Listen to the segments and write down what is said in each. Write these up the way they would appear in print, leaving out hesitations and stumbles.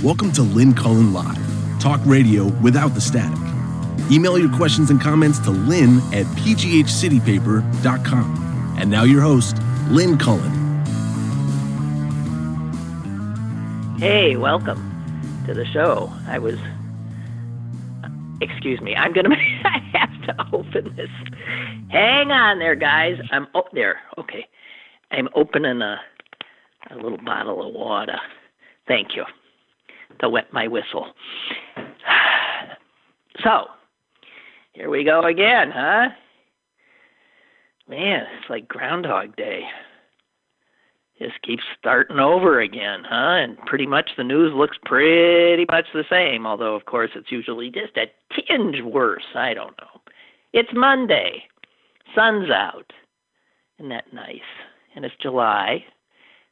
Welcome to Lynn Cullen Live, talk radio without the static. Email your questions and comments to lynn at pghcitypaper.com. And now your host, Lynn Cullen. Hey, welcome to the show. Excuse me, I have to open this. Hang on there, guys. There. Okay. I'm opening a little bottle of water. Thank you. To wet my whistle. So, here we go again, huh? Man, it's like Groundhog Day. Just keeps starting over again, huh? And pretty much the news looks pretty much the same, although, of course, it's usually just a tinge worse. I don't know. It's Monday. Sun's out. Isn't that nice? And it's July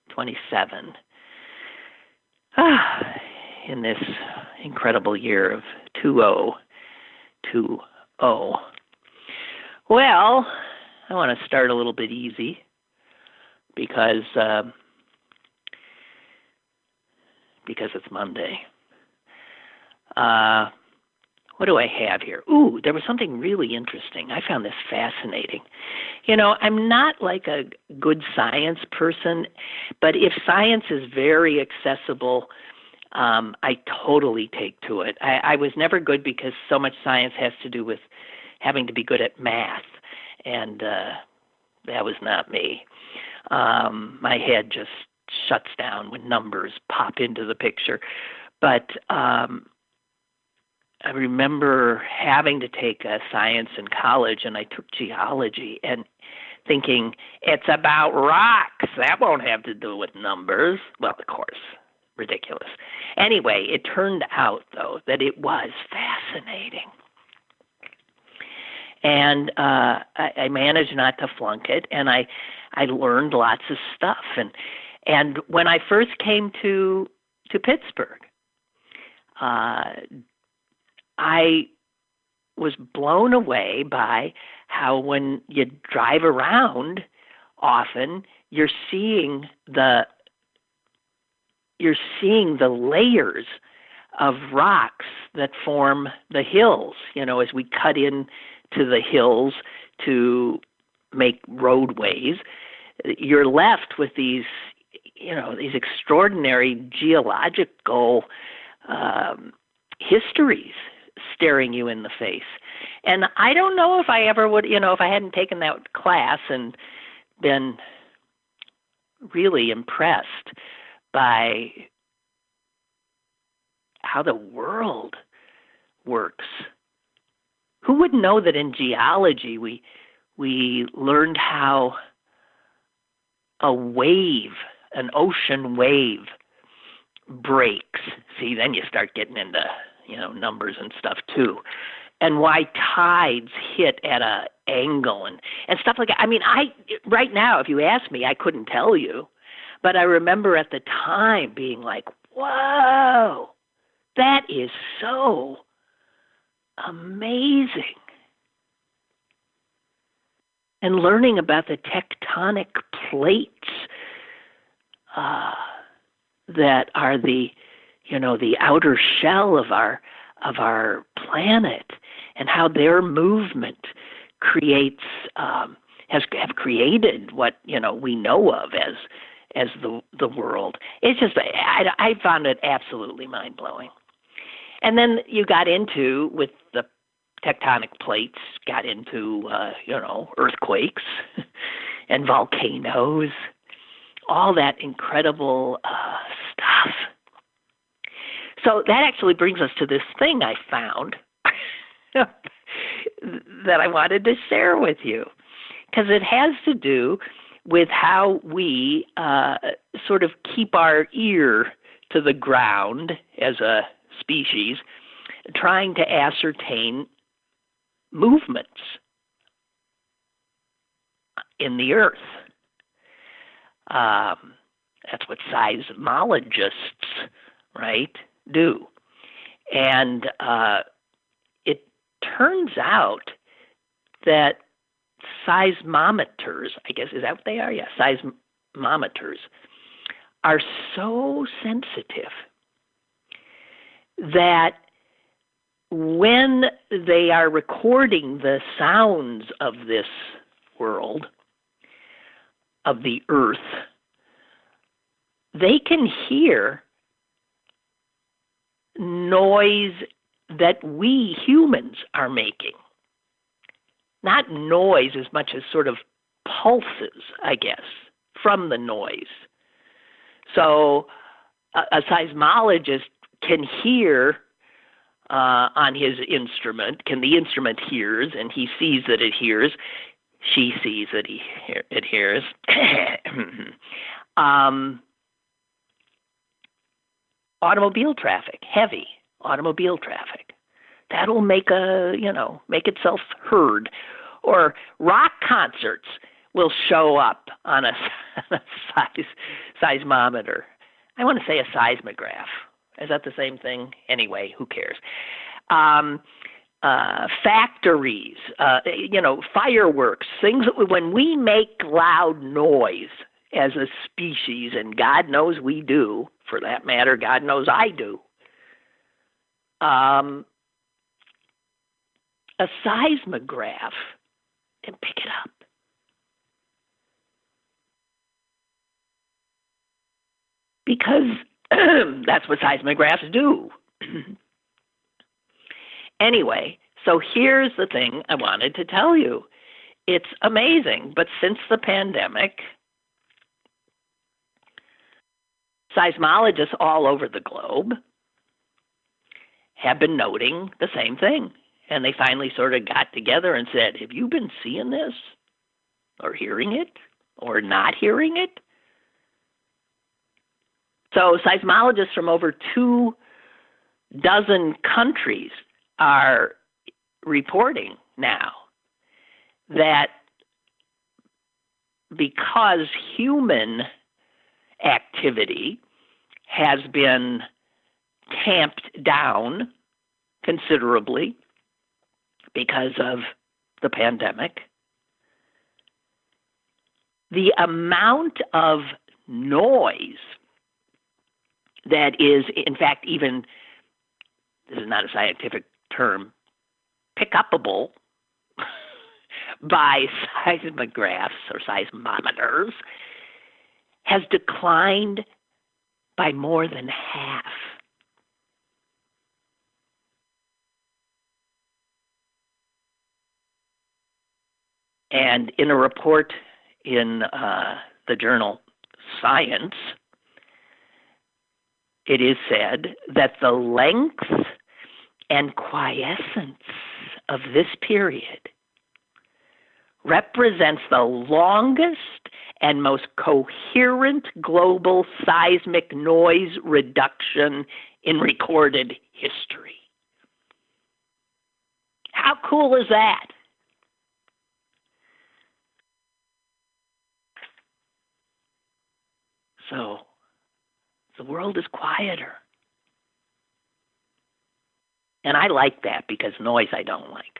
27. In this incredible year of 2020. Well, I want to start a little bit easy because it's Monday. What do I have here? Ooh, there was something really interesting. I found this fascinating. You know, I'm not like a good science person, but if science is very accessible, I totally take to it. I was never good because so much science has to do with having to be good at math, and that was not me. My head just shuts down when numbers pop into the picture. But I remember having to take a science in college, and I took geology and thinking, it's about rocks. That won't have to do with numbers. Well, of course, ridiculous. Anyway, it turned out, though, that it was fascinating. And I managed not to flunk it, and I learned lots of stuff. And when I first came to Pittsburgh, I was blown away by how when you drive around often, you're seeing the layers of rocks that form the hills, you know, as we cut in to the hills to make roadways. You're left with these extraordinary geological histories staring you in the face. And I don't know if I ever would, if I hadn't taken that class and been really impressed by how the world works. Who would know that in geology we learned how an ocean wave breaks. See, then you start getting into, numbers and stuff too. And why tides hit at an angle and stuff like that. I mean, right now, if you ask me, I couldn't tell you. But I remember at the time being like, whoa, that is so amazing. And learning about the tectonic plates that are the outer shell of our planet, and how their movement have created what we know of as the world. It's just I found it absolutely mind blowing. And then you got into, with the tectonic plates, earthquakes and volcanoes, all that incredible stuff. So that actually brings us to this thing I found that I wanted to share with you, because it has to do with how we sort of keep our ear to the ground as a species, trying to ascertain movements in the earth. That's what seismologists, right, do. And it turns out that seismometers, I guess, is that what they are? Yeah, seismometers are so sensitive that when they are recording the sounds of this world, of the earth, they can hear noise that we humans are making. Not noise as much as sort of pulses, I guess, from the noise. So a seismologist can hear on his instrument, the instrument hears, and he sees that it hears, she sees that it hears. Automobile traffic, heavy automobile traffic. That'll make itself heard. Or rock concerts will show up on a seismometer. I want to say a seismograph. Is that the same thing? Anyway, who cares? Factories, fireworks, things. When we make loud noise as a species, and God knows we do, for that matter, God knows I do, a seismograph can pick it up. Because that's what seismographs do. Anyway, so here's the thing I wanted to tell you. It's amazing, but since the pandemic, seismologists all over the globe have been noting the same thing. And they finally sort of got together and said, have you been seeing this? Or hearing it? Or not hearing it? So seismologists from over 24 countries are reporting now that because human activity has been tamped down considerably because of the pandemic, the amount of noise that is, in fact, even, this is not a scientific term, pick-upable by seismographs or seismometers has declined by more than half. And in a report in the journal Science, it is said that the length and quiescence of this period represents the longest and most coherent global seismic noise reduction in recorded history. How cool is that? So, the world is quieter. And I like that because noise I don't like.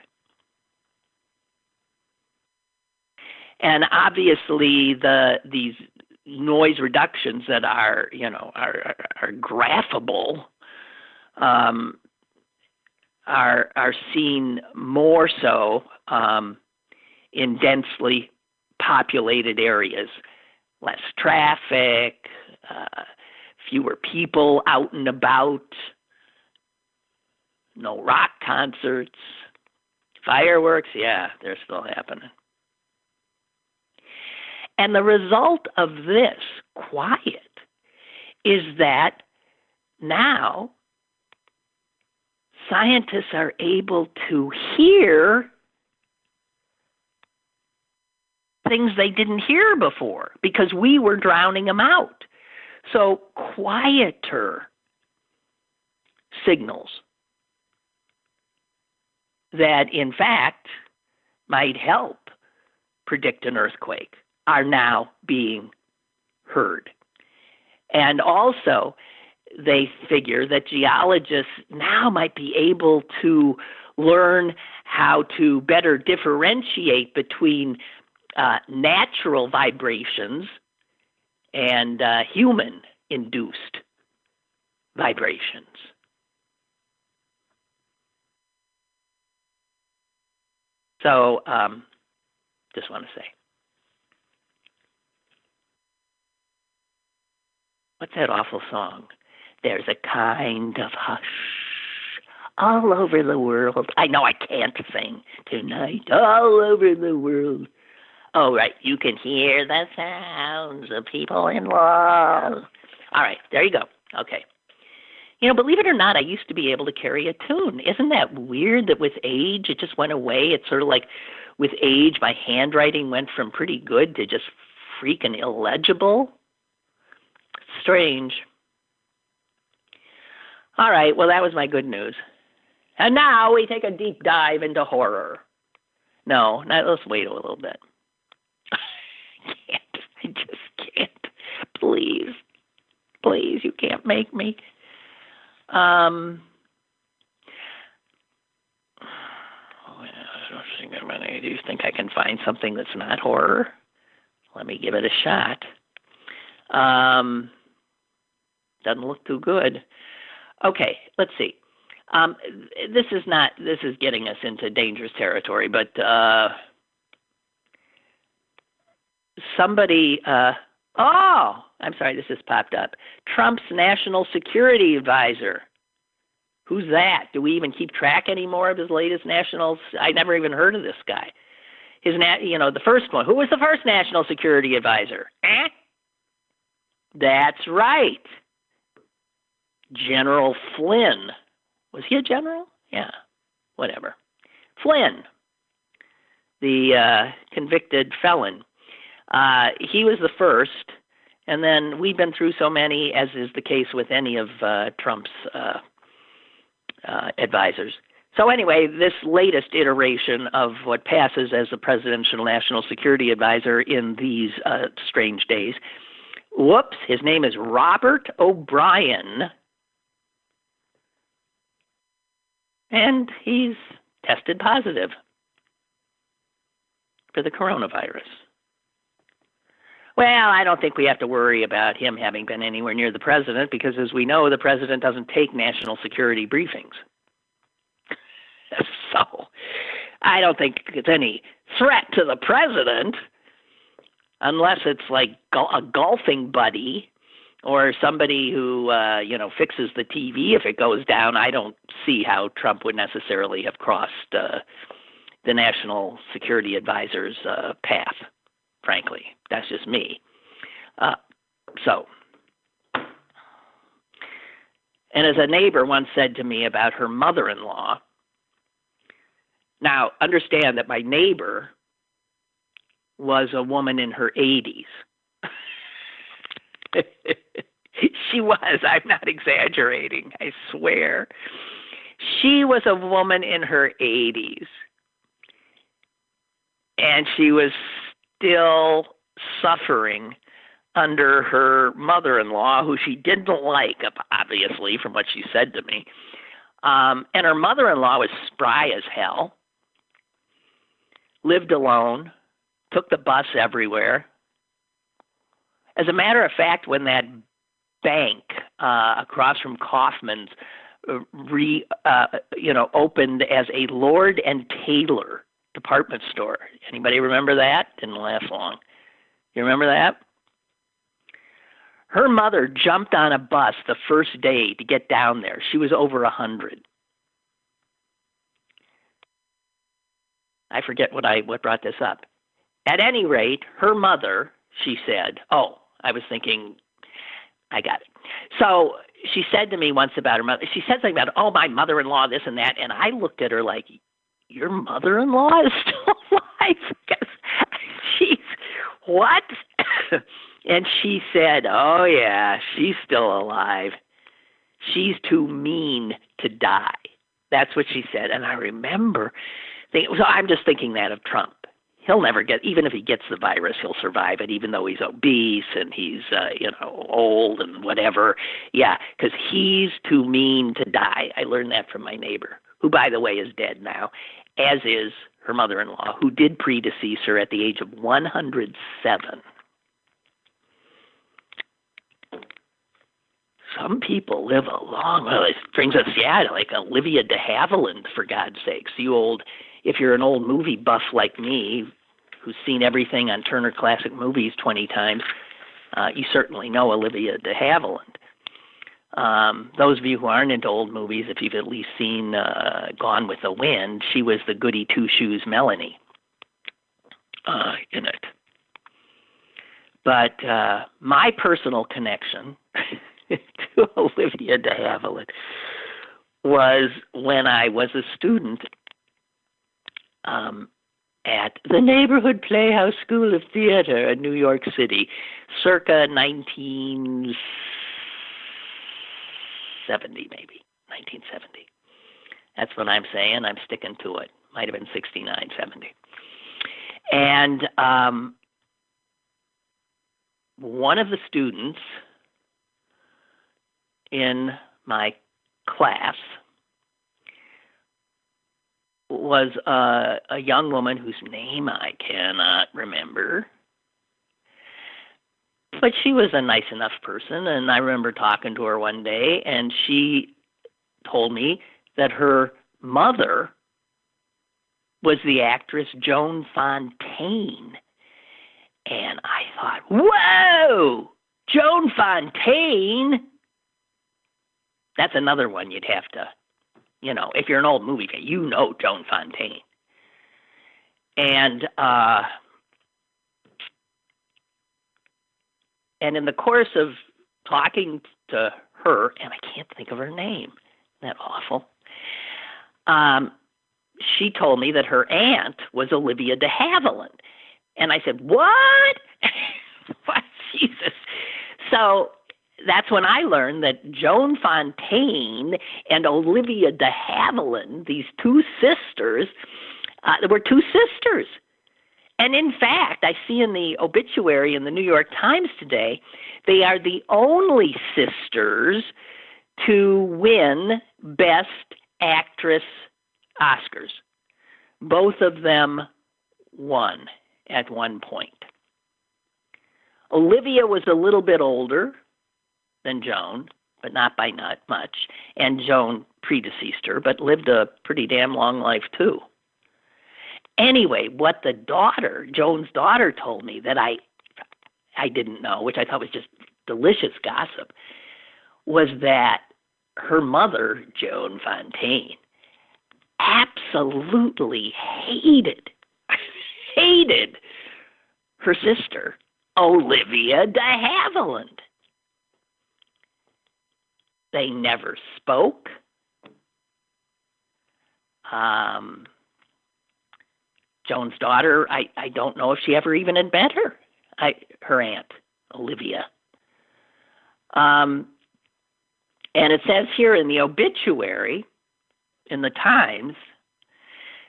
And obviously these noise reductions that are graphable are seen more so in densely populated areas. Less traffic, fewer people out and about, no rock concerts, fireworks, yeah, they're still happening. And the result of this quiet is that now scientists are able to hear things they didn't hear before because we were drowning them out. So quieter signals that, in fact, might help predict an earthquake are now being heard. And also, they figure that geologists now might be able to learn how to better differentiate between natural vibrations and human-induced vibrations. So, just want to say. What's that awful song? There's a kind of hush all over the world. I know I can't sing tonight. All over the world. Oh, right. You can hear the sounds of people in love. All right. There you go. Okay. You know, believe it or not, I used to be able to carry a tune. Isn't that weird that with age it just went away? It's sort of like with age my handwriting went from pretty good to just freaking illegible. Strange. All right, well, that was my good news. And now we take a deep dive into horror. No, let's wait a little bit. I just can't. Please, you can't make me. Do you think I can find something that's not horror? Let me give it a shot. Doesn't look too good. Okay, let's see. This is getting us into dangerous territory, but somebody, I'm sorry, this has popped up. Trump's national security advisor. Who's that? Do we even keep track anymore of his latest national? I never even heard of this guy. The first one. Who was the first national security advisor? That's right. General Flynn. Was he a general? Yeah, whatever. Flynn, the convicted felon. He was the first, and then we've been through so many, as is the case with any of Trump's advisors. So anyway, this latest iteration of what passes as the presidential national security advisor in these strange days, his name is Robert O'Brien, and he's tested positive for the coronavirus. Well, I don't think we have to worry about him having been anywhere near the president because, as we know, the president doesn't take national security briefings. So I don't think it's any threat to the president unless it's like a golfing buddy or somebody who, fixes the TV if it goes down. I don't see how Trump would necessarily have crossed the national security advisor's path. Frankly, that's just me. And as a neighbor once said to me about her mother-in-law, now understand that my neighbor was a woman in her 80s. She was. I'm not exaggerating. I swear. She was a woman in her 80s. And she was still suffering under her mother-in-law, who she didn't like, obviously, from what she said to me. And her mother-in-law was spry as hell, lived alone, took the bus everywhere. As a matter of fact, when that bank across from Kaufman's opened as a Lord and Taylor department store. Anybody remember that? Didn't last long. You remember that? Her mother jumped on a bus the first day to get down there. She was over 100. I forget what brought this up. At any rate, her mother, she said, I was thinking, I got it. So she said to me once about her mother, she said something about, my mother-in-law, this and that, and I looked at her like, your mother-in-law is still alive? Because she's, what? And she said, oh, yeah, she's still alive. She's too mean to die. That's what she said. And I remember thinking, so I'm just thinking that of Trump. He'll never get, even if he gets the virus, he'll survive it, even though he's obese and he's, old and whatever. Yeah, because he's too mean to die. I learned that from my neighbor, who, by the way, is dead now, as is her mother-in-law, who did predecease her at the age of 107. Some people live a long, well, it brings us, like Olivia de Havilland, for God's sakes, the old if you're an old movie buff like me, who's seen everything on Turner Classic Movies 20 times, you certainly know Olivia de Havilland. Those of you who aren't into old movies, if you've at least seen Gone with the Wind, she was the goody two-shoes Melanie in it. But my personal connection to Olivia de Havilland was when I was a student at the Neighborhood Playhouse School of Theater in New York City, circa 1970, maybe, 1970. That's what I'm saying. I'm sticking to it. Might have been 69, 70. And one of the students in my class was a young woman whose name I cannot remember. But she was a nice enough person, and I remember talking to her one day, and she told me that her mother was the actress Joan Fontaine. And I thought, whoa, Joan Fontaine? That's another one you'd have to, if you're an old movie fan, you know Joan Fontaine. And in the course of talking to her, and I can't think of her name, isn't that awful? She told me that her aunt was Olivia de Havilland. And I said, what? What? Jesus. So that's when I learned that Joan Fontaine and Olivia de Havilland, these two sisters, were two sisters. And in fact, I see in the obituary in the New York Times today, they are the only sisters to win Best Actress Oscars. Both of them won at one point. Olivia was a little bit older than Joan, but not by not much, and Joan predeceased her, but lived a pretty damn long life too. Anyway, what the daughter, Joan's daughter, told me that I didn't know, which I thought was just delicious gossip, was that her mother, Joan Fontaine, absolutely hated her sister, Olivia de Havilland. They never spoke. Joan's daughter, I don't know if she ever even had met her, her aunt, Olivia. And it says here in the obituary in the Times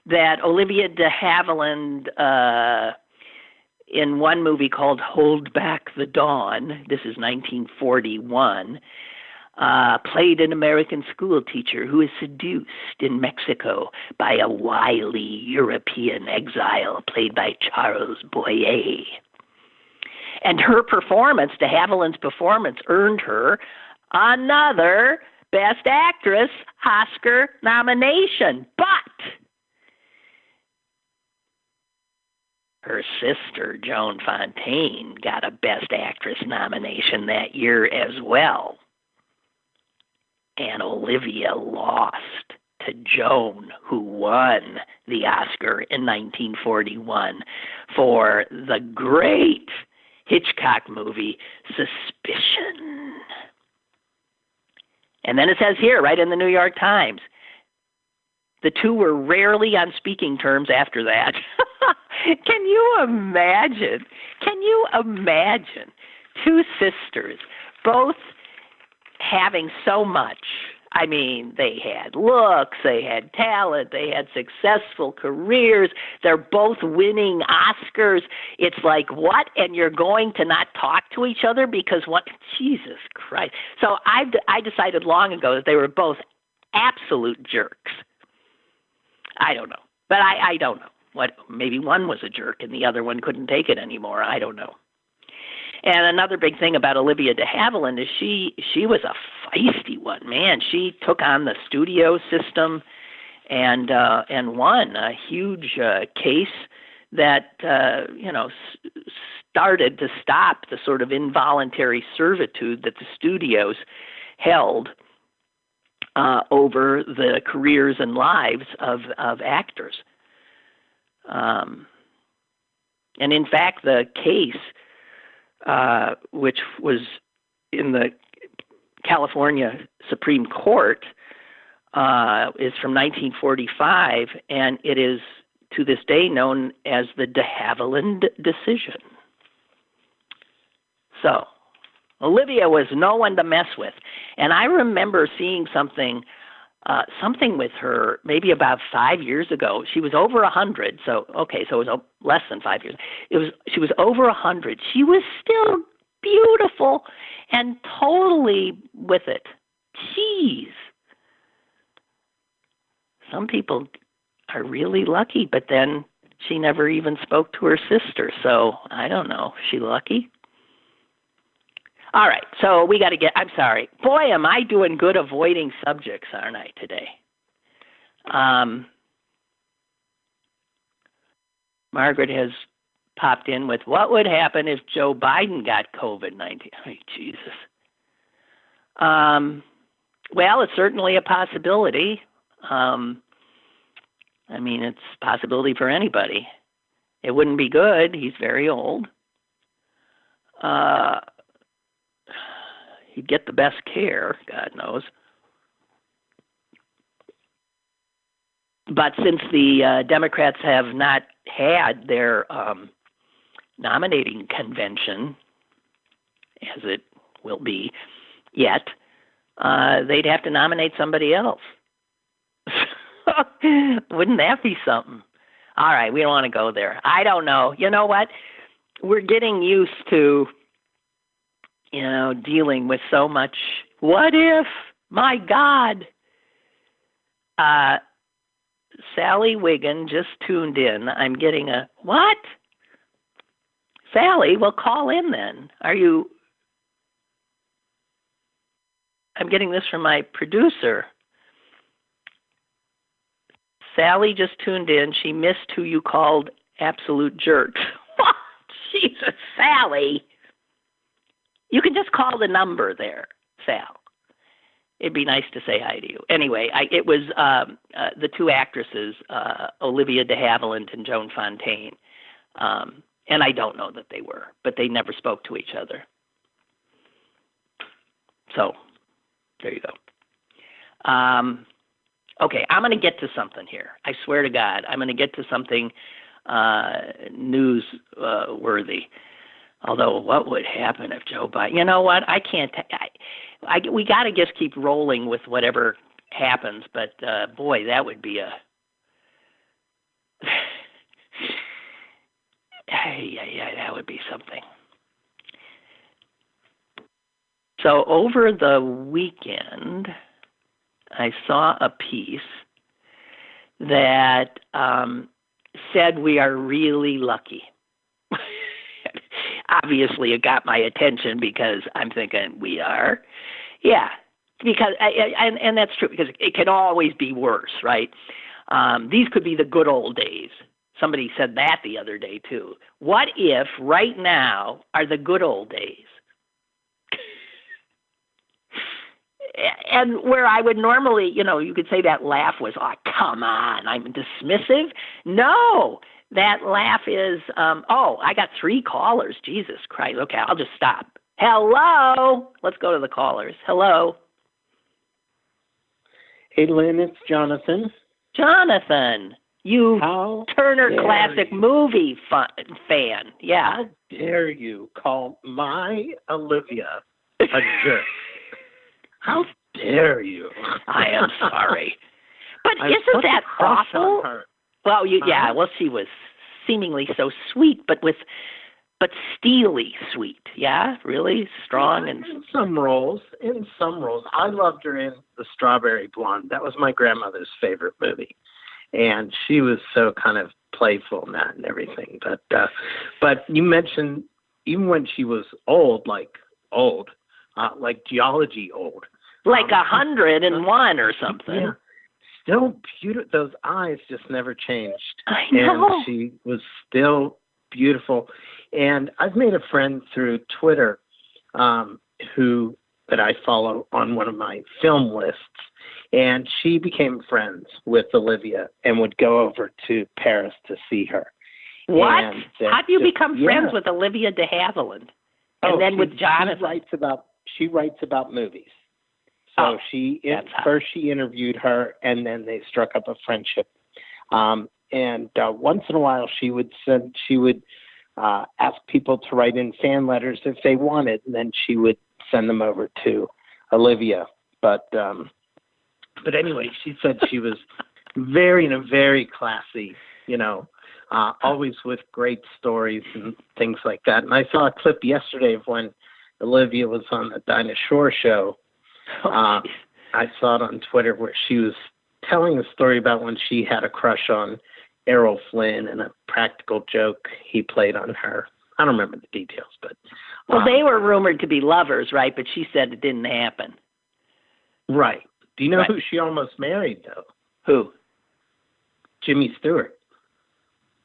that Olivia de Havilland, in one movie called Hold Back the Dawn, this is 1941, played an American school teacher who is seduced in Mexico by a wily European exile played by Charles Boyer. And her performance, de Havilland's performance, earned her another Best Actress Oscar nomination. But her sister, Joan Fontaine, got a Best Actress nomination that year as well. And Olivia lost to Joan, who won the Oscar in 1941 for the great Hitchcock movie, Suspicion. And then it says here, right in the New York Times, the two were rarely on speaking terms after that. Can you imagine? Can you imagine two sisters, both having so much? I mean, they had looks, they had talent, they had successful careers. They're both winning Oscars. It's like, what? And you're going to not talk to each other because what? Jesus Christ. So I decided long ago that they were both absolute jerks. I don't know. But I don't know. What? Maybe one was a jerk and the other one couldn't take it anymore. I don't know. And another big thing about Olivia de Havilland is she was a feisty one, man. She took on the studio system and won a huge case that started to stop the sort of involuntary servitude that the studios held over the careers and lives of actors. And in fact, the case, which was in the California Supreme Court, is from 1945, and it is to this day known as the de Havilland decision. So, Olivia was no one to mess with. And I remember seeing something with her maybe about 5 years ago. She was over 100, so it was less than 5 years. She was over 100. She was still beautiful and totally with it. Jeez. Some people are really lucky, but then she never even spoke to her sister, so I don't know. Is she lucky? All right, so we got to I'm sorry. Boy, am I doing good avoiding subjects, aren't I, today? Margaret has popped in with, what would happen if Joe Biden got COVID-19? Oh, Jesus. Well, it's certainly a possibility. I mean, it's a possibility for anybody. It wouldn't be good. He's very old. He'd get the best care, God knows. But since the Democrats have not had their nominating convention, as it will be yet, they'd have to nominate somebody else. Wouldn't that be something? All right, we don't want to go there. I don't know. You know what? We're getting used to, dealing with so much. What if? My God. Sally Wiggin just tuned in. I'm getting a, what? Sally, well, call in then. I'm getting this from my producer. Sally just tuned in. She missed who you called absolute jerks. Jesus, Sally. You can just call the number there, Sal. It'd be nice to say hi to you. Anyway, it was the two actresses, Olivia de Havilland and Joan Fontaine. And I don't know that they were, but they never spoke to each other. So, there you go. Okay, I'm going to get to something here. I swear to God, I'm going to get to something news-worthy. Although, what would happen if Joe Biden... You know what? I can't... we got to just keep rolling with whatever happens. But, boy, that would be a... yeah, that would be something. So, over the weekend, I saw a piece that said we are really lucky. Obviously, it got my attention because I'm thinking we are. Yeah, because and that's true because it can always be worse, right? These could be the good old days. Somebody said that the other day, too. What if right now are the good old days? And where I would normally, you could say that laugh was, oh, come on, I'm dismissive. No, that laugh is, I got 3 callers. Jesus Christ. Okay, I'll just stop. Hello. Let's go to the callers. Hello. Hey, Lynn, it's Jonathan. Jonathan, you Turner Classic Movie fan. Yeah. How dare you call my Olivia a jerk? How dare you? I am sorry. But isn't that awful? Well, she was seemingly so sweet, but steely sweet. Yeah, really strong and in some roles. I loved her in The Strawberry Blonde. That was my grandmother's favorite movie, and she was so kind of playful in that and everything. But you mentioned even when she was old, like geology old. Like 101 or something. Yeah, still beautiful. Those eyes just never changed. I know. And she was still beautiful. And I've made a friend through Twitter that I follow on one of my film lists. And she became friends with Olivia and would go over to Paris to see her. What? And, How do you become friends with Olivia de Havilland? And then with Jonathan? She writes about movies. So first she interviewed her, and then they struck up a friendship. And once in a while, she would ask people to write in fan letters if they wanted, and then she would send them over to Olivia. But anyway, she said she was very classy, always with great stories and things like that. And I saw a clip yesterday of when Olivia was on the Dinah Shore show. I saw it on Twitter where she was telling a story about when she had a crush on Errol Flynn and a practical joke he played on her. I don't remember the details, but... Well, they were rumored to be lovers, right? But she said it didn't happen. Right. Do you know who she almost married, though? Who? Jimmy Stewart.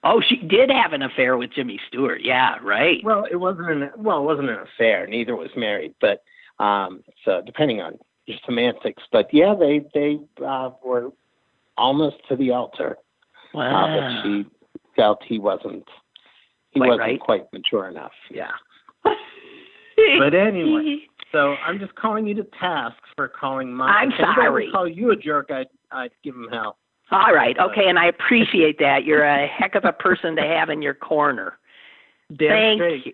Oh, she did have an affair with Jimmy Stewart. Yeah, right. Well, it wasn't an affair. Neither was married, but so depending on your semantics. But yeah, they were almost to the altar. Wow. But she felt he wasn't quite mature enough. Yeah. But anyway, so I'm just calling you to task for calling my... I'm sorry. If I call you a jerk, I'd give him hell. All right. Okay, and I appreciate that. You're a heck of a person to have in your corner. Thank you.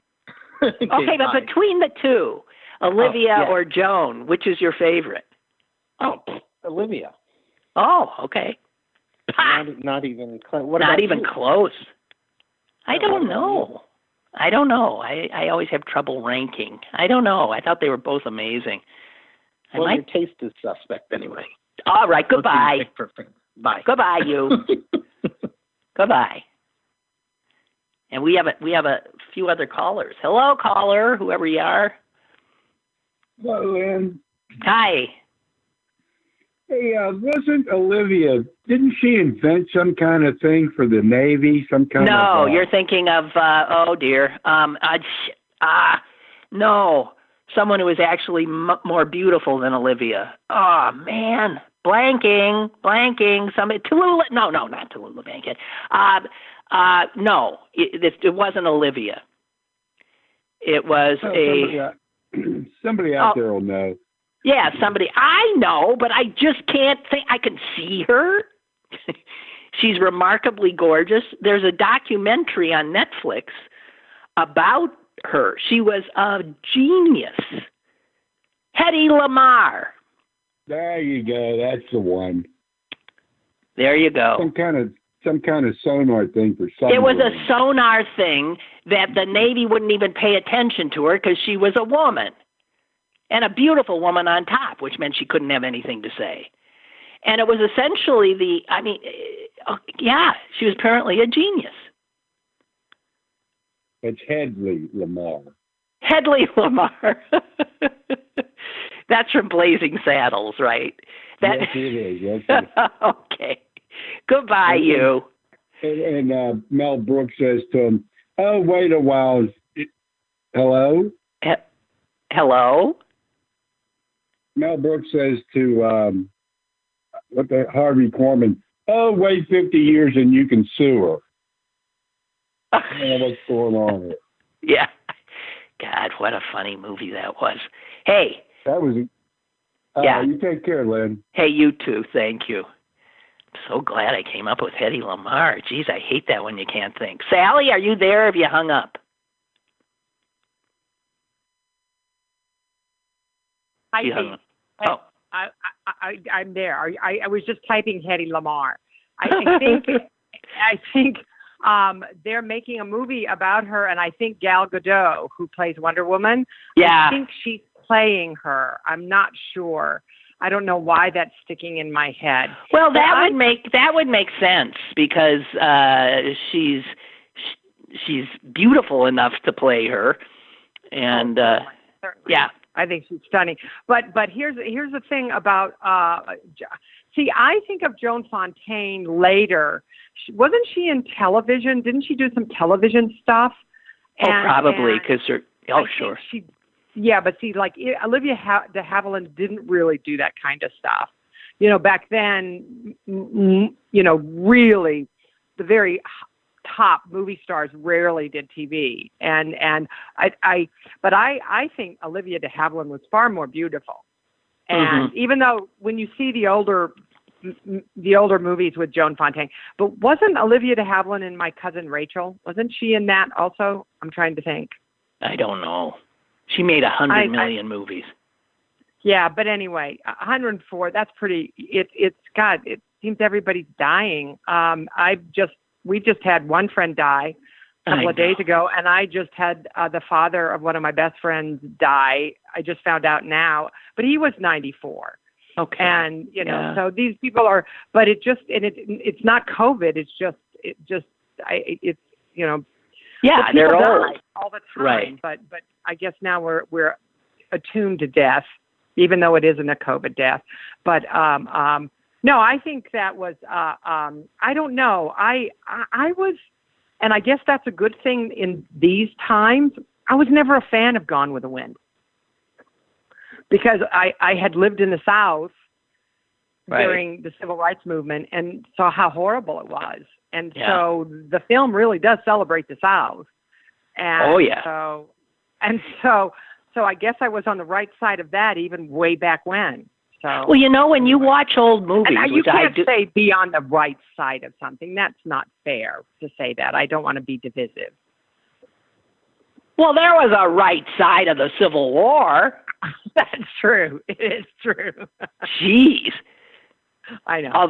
Okay, but between the two, Olivia or Joan, which is your favorite? Oh, Olivia. Oh, okay. Not even close. Not even close. I don't know. I always have trouble ranking. I don't know. I thought they were both amazing. Your taste is suspect anyway. All right. Goodbye. Bye. Goodbye, you. Goodbye. And we have a few other callers. Hello, caller, whoever you are. Hello, Lynn. Hi. Hey, wasn't Olivia, didn't she invent some kind of thing for the Navy? No, you're thinking of, oh dear. No, someone who was actually more beautiful than Olivia. Oh, man. Blanking. Somebody, Tallulah. No, not Tallulah Bankhead. No, it wasn't Olivia. It was somebody out there will know. Yeah, somebody I know, but I just can't think. I can see her. She's remarkably gorgeous. There's a documentary on Netflix about her. She was a genius. Hedy Lamarr. There you go. That's the one. There you go. Some kind of sonar thing for submarine. It was a sonar thing that the Navy wouldn't even pay attention to her because she was a woman. And a beautiful woman on top, which meant she couldn't have anything to say. And it was essentially she was apparently a genius. It's Hedy Lamarr. Hedy Lamarr. That's from Blazing Saddles, right? Yes, it is. Yes, it is. Okay. Goodbye, you. And Mel Brooks says to him, "Oh, wait a while. Hello?" Hello? Mel Brooks says to Harvey Korman, "Oh, wait 50 years and you can sue her." I don't know what's going on here. Yeah. God, what a funny movie that was. Hey. That was... You take care, Lynn. Hey, you too. Thank you. I'm so glad I came up with Hedy Lamarr. Geez, I hate that when you can't think. Sally, are you there or have you hung up? I'm there. I was just typing Hedy Lamarr. I think they're making a movie about her, and I think Gal Gadot, who plays Wonder Woman, I think she's playing her. I'm not sure. I don't know why that's sticking in my head. Well, that would make sense because she's beautiful enough to play her, and I think she's stunning. But here's the thing about See, I think of Joan Fontaine later. Wasn't she in television? Didn't she do some television stuff? Probably, because sure. But see, like Olivia de Havilland didn't really do that kind of stuff. Back then, really, the very top movie stars rarely did TV, and I think Olivia de Havilland was far more beautiful. And even though when you see the older movies with Joan Fontaine, but wasn't Olivia de Havilland in My Cousin Rachel? Wasn't she in that also? I'm trying to think. I don't know. She made 100 million movies. Yeah, but anyway, 104. That's pretty. It's God. It seems everybody's dying. We just had one friend die a couple of days ago, and I just had the father of one of my best friends die. I just found out now, but he was 94. Okay. And so these people are, but it's not COVID. It's Yeah, they're old all the time. Right. But I guess now we're attuned to death, even though it isn't a COVID death. But no, I think that was I don't know. I was, and I guess that's a good thing in these times. I was never a fan of Gone with the Wind because I had lived in the South during the Civil Rights Movement and saw how horrible it was. And so the film really does celebrate the South. And so I guess I was on the right side of that even way back when. So well, when you watch old movies, and you can't say be on the right side of something. That's not fair to say that. I don't want to be divisive. Well, there was a right side of the Civil War. That's true. It is true. Jeez. I know.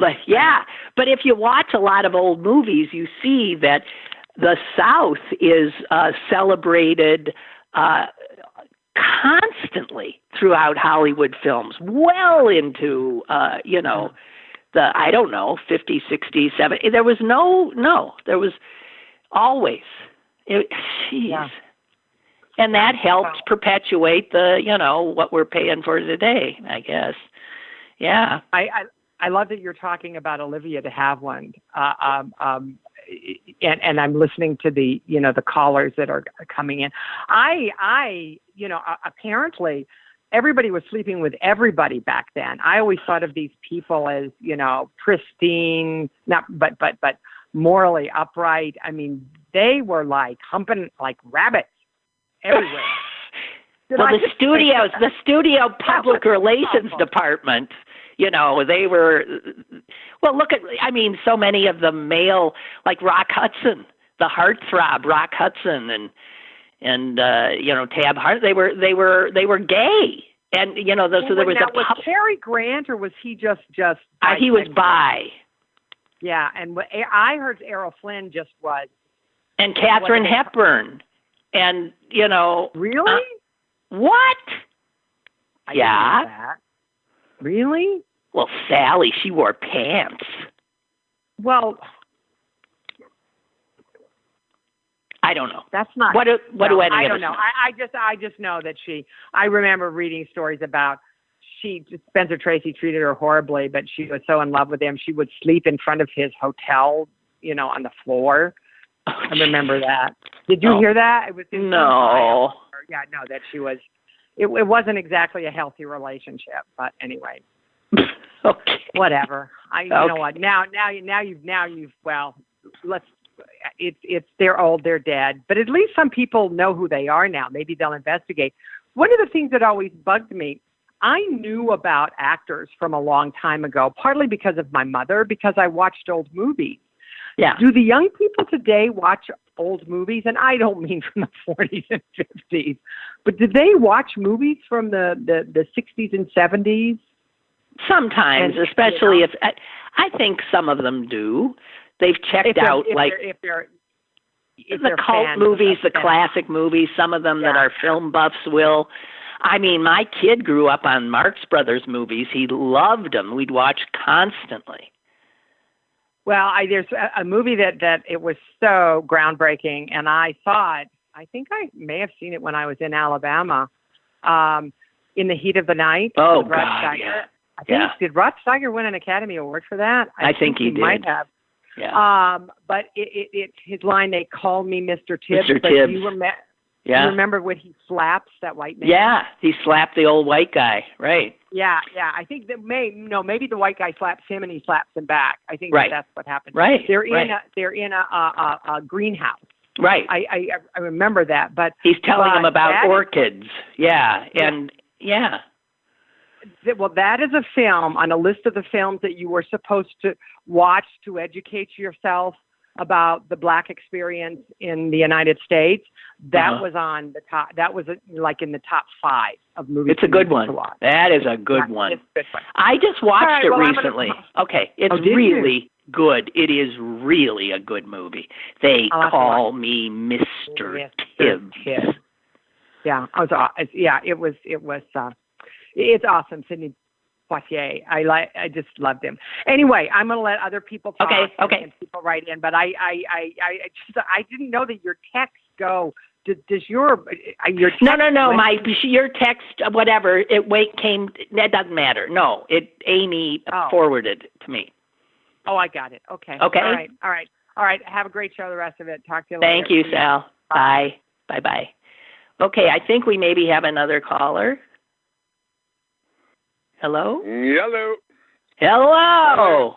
But if you watch a lot of old movies, you see that the South is celebrated constantly throughout Hollywood films, well into, the, 50s, 60s, 70s. There was there was always. And that helped perpetuate the, what we're paying for today, I guess. Yeah. I love that you're talking about Olivia de Havilland, and I'm listening to the callers that are coming in. Apparently everybody was sleeping with everybody back then. I always thought of these people as pristine, but morally upright. I mean, they were like humping like rabbits everywhere. The studio public relations department. They were, look at, so many of the male, like Rock Hudson, the heartthrob Rock Hudson and Tab Hart, they were gay. And, so there was was Cary Grant or was he just he was bi. Yeah. And I heard Errol Flynn just was. And Katharine Hepburn. And, Really? What? I didn't know that. Really? Well, Sally, she wore pants. Well, I don't know. That's not. What do any I of don't us know. I just know that I remember reading stories about Spencer Tracy treated her horribly, but she was so in love with him she would sleep in front of his hotel, on the floor. I remember that. Did you hear that? It was no. Yeah, no, that she was. It wasn't exactly a healthy relationship, but anyway. Okay. Whatever. You know what? Now you've they're old, they're dead. But at least some people know who they are now. Maybe they'll investigate. One of the things that always bugged me, I knew about actors from a long time ago, partly because of my mother, because I watched old movies. Yeah. Do the young people today watch old movies? And I don't mean from the 40s and 50s, but did they watch movies from the 60s and 70s? Sometimes, especially if I think some of them do. They've checked out if the cult movies, the classic movies. Some of them that are film buffs will. My kid grew up on Marx Brothers movies. He loved them. We'd watch constantly. Well, there's a movie that it was so groundbreaking, and I saw it. I think I may have seen it when I was in Alabama, In the Heat of the Night. Oh, God, yeah. I think did Rod Steiger win an Academy Award for that? I think he did. Might have. Yeah. But it's his line. They called me Mr. Tibbs. Mr. But Tibbs. you you remember when he slaps that white man? Yeah, he slapped the old white guy. Right. Yeah. I think that maybe the white guy slaps him and he slaps him back. I think that's what happened. Right. They're in a greenhouse. Right. I remember that. But he's telling him about orchids. And well, that is a film on a list of the films that you were supposed to watch to educate yourself about the Black experience in the United States. That was on the top. That was like in the top 5 of movies. It's a good one. That is a good one. It's a good one. I just watched it recently. Okay, it's really good. It is really a good movie. They call me Mr. Tibbs. Yeah, it was. It's awesome, Sidney Poitier. I just loved him. Anyway, I'm going to let other people talk. Okay. And people write in, but I didn't know that your texts go. Does your text No. Your text, whatever came. That doesn't matter. No, Amy forwarded to me. Oh, I got it. Okay. Okay. All right. Have a great show. The rest of it. Talk to you later. Thank you, Sal. Bye. Bye. Okay, I think we maybe have another caller. Hello? Hello.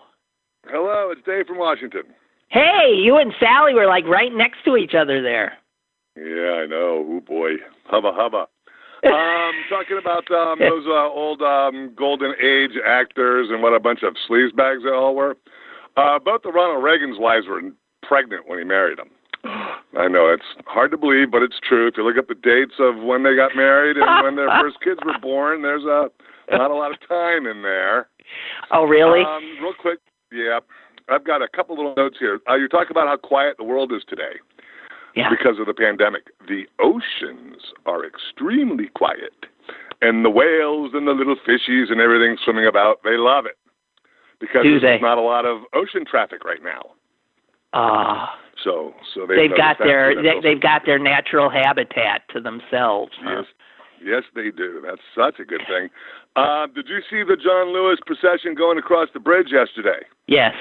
Hello, it's Dave from Washington. Hey, you and Sally were like right next to each other there. Yeah, I know. Oh, boy. Hubba. Talking about those old golden age actors and what a bunch of sleazebags they all were. Both of Ronald Reagan's wives were pregnant when he married them. I know, it's hard to believe, but it's true. If you look up the dates of when they got married and when their first kids were born, there's not a lot of time in there. Oh, really? Real quick, I've got a couple little notes here. You talk about how quiet the world is today because of the pandemic. The oceans are extremely quiet, and the whales and the little fishies and everything swimming about, they love it because there's not a lot of ocean traffic right now. So they've got their natural habitat to themselves. Huh? Yes, they do. That's such a good thing. Did you see the John Lewis procession going across the bridge yesterday? Yes.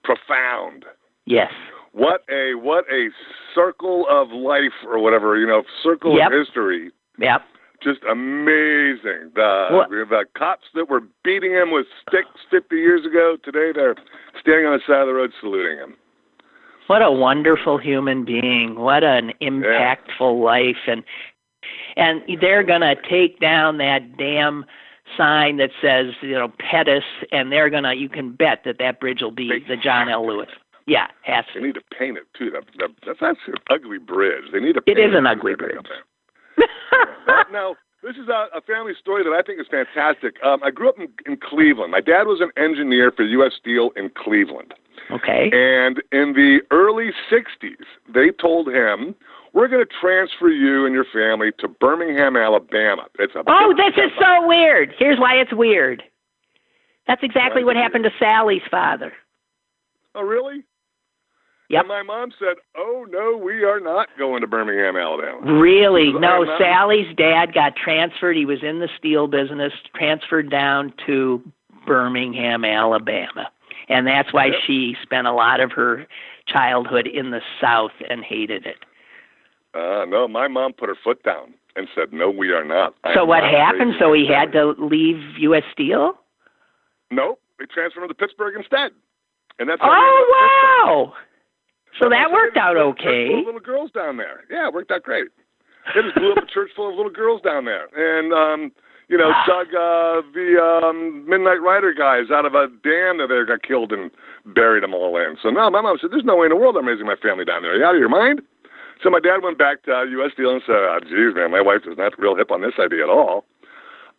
Profound. Yes. What a circle of life or whatever, circle of history. Yep. Just amazing. The cops that were beating him with sticks 50 years ago, today they're standing on the side of the road saluting him. What a wonderful human being. What an impactful life. And they're going to take down that damn sign that says, Pettus, and you can bet that bridge will be the John L. Lewis. Yeah, has to. They need to paint it, too. That's an ugly bridge. They need to paint it. It is an ugly bridge. Now, this is a family story that I think is fantastic. I grew up in Cleveland. My dad was an engineer for U.S. Steel in Cleveland. Okay. And in the early 60s, they told him, we're going to transfer you and your family to Birmingham, Alabama. This is so weird. Here's why it's weird. That's exactly what happened to Sally's father. Oh, really? Yep. And my mom said, oh, no, we are not going to Birmingham, Alabama. Really? No, Sally's dad got transferred. He was in the steel business, transferred down to Birmingham, Alabama. And that's why she spent a lot of her childhood in the South and hated it. No, my mom put her foot down and said, no, we are not. So what happened? So he had to leave U.S. Steel? Nope. They transferred him to Pittsburgh instead. And that's wow. So that worked out okay. Full of little girls down there. Yeah, it worked out great. They just blew up a church full of little girls down there. And, dug the Midnight Rider guys out of a dam that they got killed and buried them all in. So, no, my mom said, there's no way in the world I'm raising my family down there. Are you out of your mind? So my dad went back to U.S. Steel and said, geez, man, my wife is not real hip on this idea at all.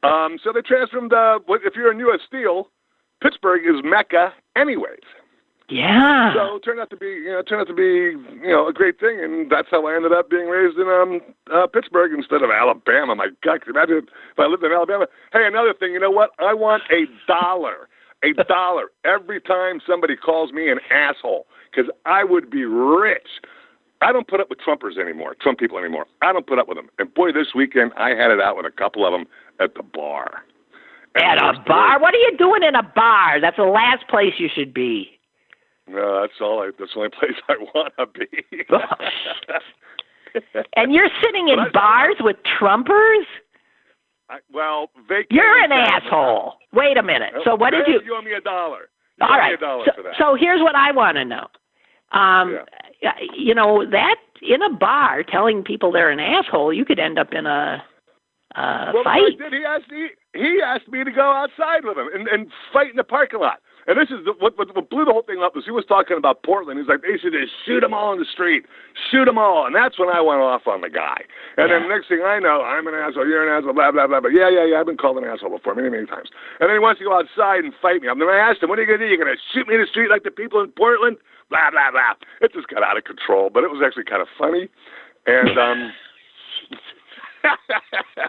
So they transferred him to, if you're in U.S. Steel, Pittsburgh is Mecca anyways. Yeah. So it turned out to be a great thing, and that's how I ended up being raised in Pittsburgh instead of Alabama. My God, can you imagine if I lived in Alabama? Hey, another thing, you know what? I want $1 every time somebody calls me an asshole, because I would be rich. I don't put up with Trump people anymore. I don't put up with them. And boy, this weekend I had it out with a couple of them at the bar. At a bar? What are you doing in a bar? That's the last place you should be. No, that's the only place I want to be. And you're sitting in bars with Trumpers? You're an asshole. Wait a minute. So what did you... You owe me $1. All right. For that. So here's what I want to know. That in a bar, telling people they're an asshole, you could end up in a fight. He asked me to go outside with him and fight in the parking lot. And this is what blew the whole thing up. Was he was talking about Portland. He's like, they should just shoot them all in the street, shoot them all. And that's when I went off on the guy. And then the next thing I know, I'm an asshole, you're an asshole, blah blah blah. But yeah, I've been called an asshole before many times. And then he wants to go outside and fight me. And then I asked him, what are you gonna do? You're gonna shoot me in the street like the people in Portland? Blah blah blah. It just got out of control, but it was actually kind of funny. And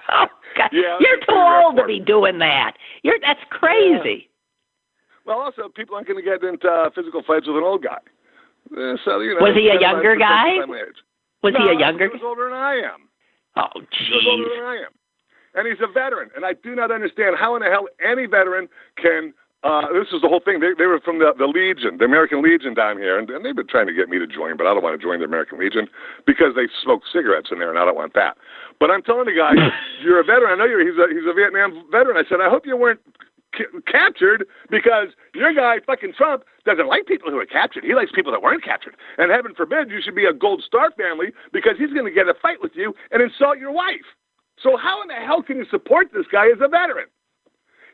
oh, God. Yeah, you're too old to be doing that. That's crazy. Yeah. Well, also, people aren't going to get into physical fights with an old guy. So, was he a younger guy? Was he a younger guy? He was older than I am. Oh, jeez. He was older than I am. And he's a veteran. And I do not understand how in the hell any veteran can... this is the whole thing. They were from the Legion, the American Legion down here, and they've been trying to get me to join, but I don't want to join the American Legion because they smoke cigarettes in there, and I don't want that. But I'm telling the guy, you're a veteran. I know he's a Vietnam veteran. I said, I hope you weren't captured because your guy, fucking Trump, doesn't like people who are captured. He likes people that weren't captured. And heaven forbid you should be a Gold Star family because he's going to get a fight with you and insult your wife. So how in the hell can you support this guy as a veteran?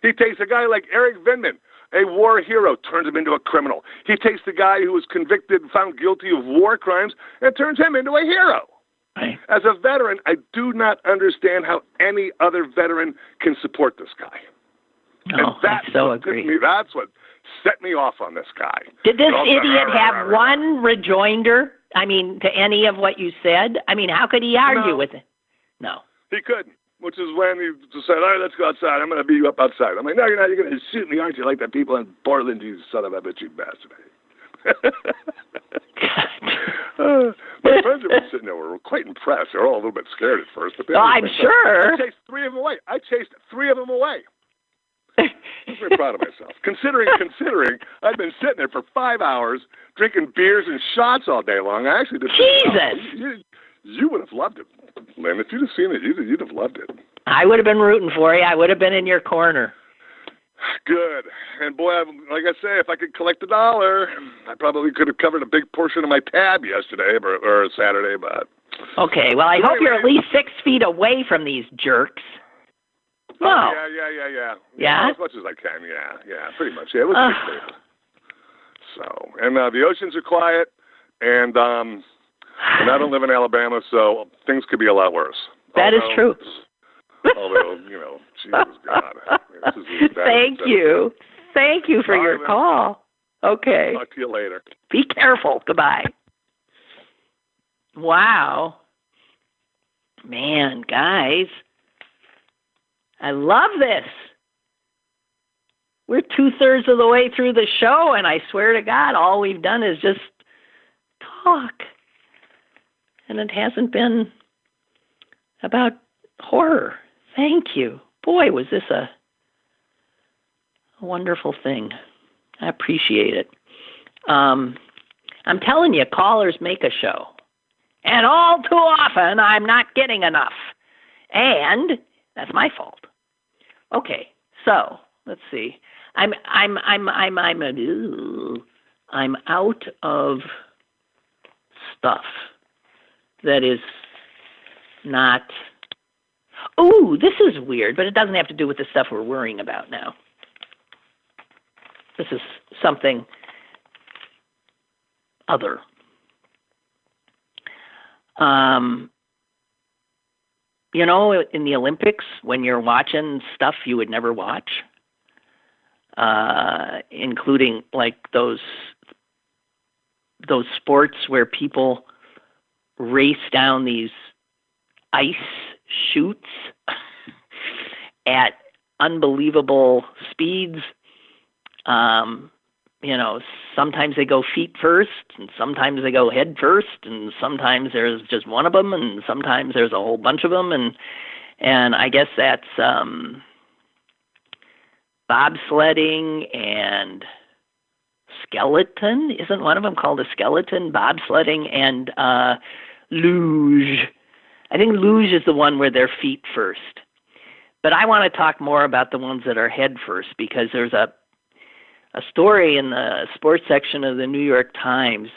He takes a guy like Eric Vindman, a war hero, turns him into a criminal. He takes the guy who was convicted and found guilty of war crimes and turns him into a hero. Right. As a veteran, I do not understand how any other veteran can support this guy. No, I so agree. That's what set me off on this guy. Did this idiot have one rejoinder? I mean, to any of what you said? I mean, how could he argue with it? No. He couldn't, which is when he said, all right, let's go outside. I'm going to beat you up outside. I'm like, no, you're not. You're going to shoot me, aren't you? Like the people in Portland, you son of a bitch, you bastard. My friends who were sitting there were quite impressed. They were all a little bit scared at first. But I'm sure. I chased three of them away. I'm very proud of myself. Considering I'd been sitting there for 5 hours drinking beers and shots all day long. I actually did. Jesus! You would have loved it, Lynn. If you'd have seen it, you'd have loved it. I would have been rooting for you. I would have been in your corner. Good. And boy, like I say, if I could collect $1, I probably could have covered a big portion of my tab yesterday or Saturday, but... Okay, well, I hope you're at least 6 feet away from these jerks. No. Oh, yeah. As much as I can, yeah, pretty much. Yeah, it was pretty safe. So, and the oceans are quiet, and I don't live in Alabama, so things could be a lot worse. That is true. Although, Jesus God. Thank you. Thank you for your call. Okay. Talk to you later. Be careful. Goodbye. Wow. Man, guys. I love this. We're 2/3 of the way through the show, and I swear to God, all we've done is just talk. And it hasn't been about horror. Thank you. Boy, was this a wonderful thing. I appreciate it. I'm telling you, callers make a show. And all too often, I'm not getting enough. And that's my fault. Okay, so let's see. I'm out of stuff that is not. Ooh, this is weird, but it doesn't have to do with the stuff we're worrying about now. This is something other. In the Olympics, when you're watching stuff you would never watch, including like those sports where people race down these ice chutes at unbelievable speeds. Sometimes they go feet first, and sometimes they go head first, and sometimes there's just one of them, and sometimes there's a whole bunch of them, and I guess that's bobsledding and skeleton. Isn't one of them called a skeleton? Bobsledding and luge. I think luge is the one where they're feet first. But I want to talk more about the ones that are head first, because there's a story in the sports section of the New York Times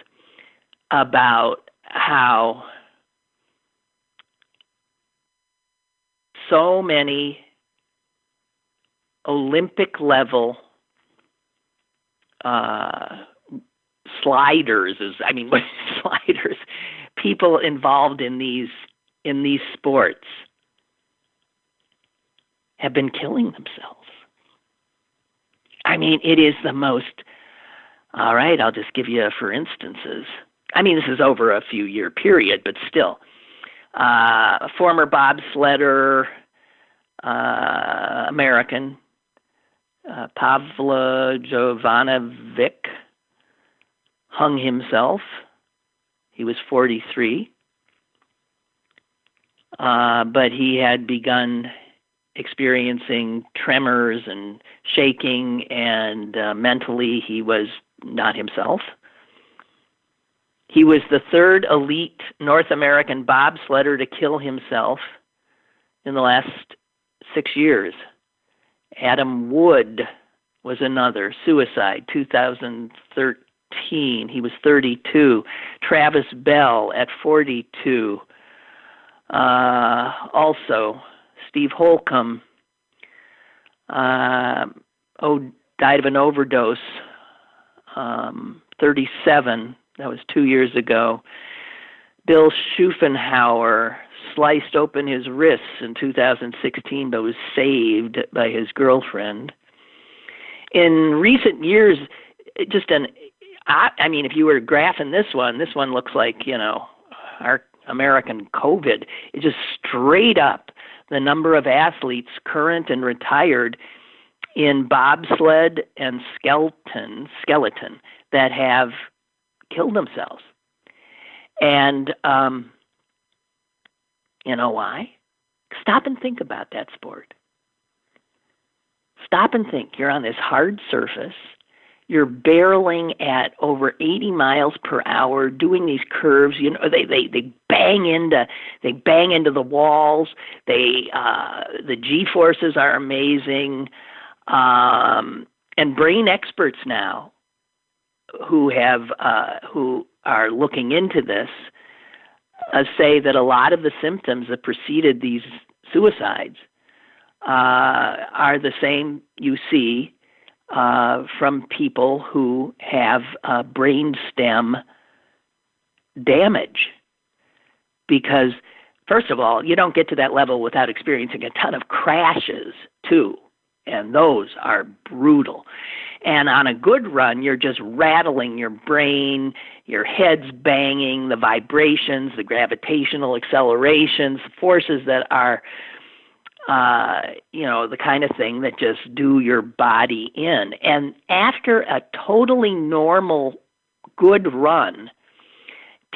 about how so many Olympic level sliders, people involved in these sports have been killing themselves. I mean, it is the most, all right, I'll just give you for instances. I mean, this is over a few year period, but still. A former bobsledder, American, Pavla Jovanovic, hung himself. He was 43. But he had begun experiencing tremors and shaking, and mentally he was not himself. He was the third elite North American bobsledder to kill himself in the last 6 years. Adam Wood was another, suicide, 2013. He was 32. Travis Bell at 42. Also, Steve Holcomb died of an overdose, 37. That was 2 years ago. Bill Schuffenhauer sliced open his wrists in 2016, but was saved by his girlfriend. In recent years, if you were graphing this one looks like, our American COVID. It's just straight up the number of athletes, current and retired, in bobsled and skeleton that have killed themselves. And you know why? Stop and think about that sport. Stop and think. You're on this hard surface. You're barreling at over 80 miles per hour, doing these curves. They bang into the walls. The G forces are amazing, and brain experts now who are looking into this say that a lot of the symptoms that preceded these suicides are the same you see from people who have brain stem damage. Because, first of all, you don't get to that level without experiencing a ton of crashes, too. And those are brutal. And on a good run, you're just rattling your brain, your head's banging, the vibrations, the gravitational accelerations, forces that are, the kind of thing that just do your body in. And after a totally normal, good run,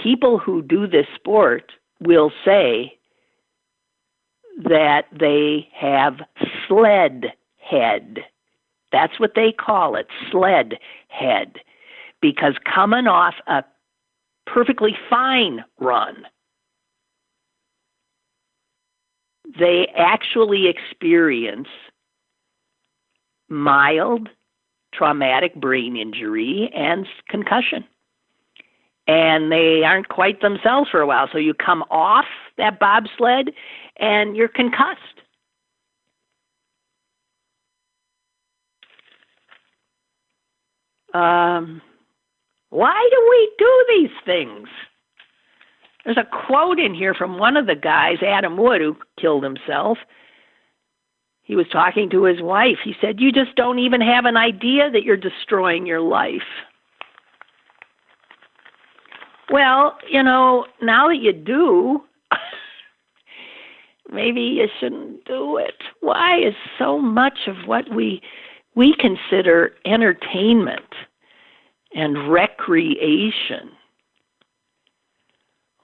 people who do this sport will say that they have sled head. That's what they call it, sled head, because coming off a perfectly fine run, they actually experience mild traumatic brain injury and concussion. And they aren't quite themselves for a while. So you come off that bobsled and you're concussed. Why do we do these things? There's a quote in here from one of the guys, Adam Wood, who killed himself. He was talking to his wife. He said, "You just don't even have an idea that you're destroying your life." Well, now that you do, maybe you shouldn't do it. Why is so much of what we consider entertainment and recreation?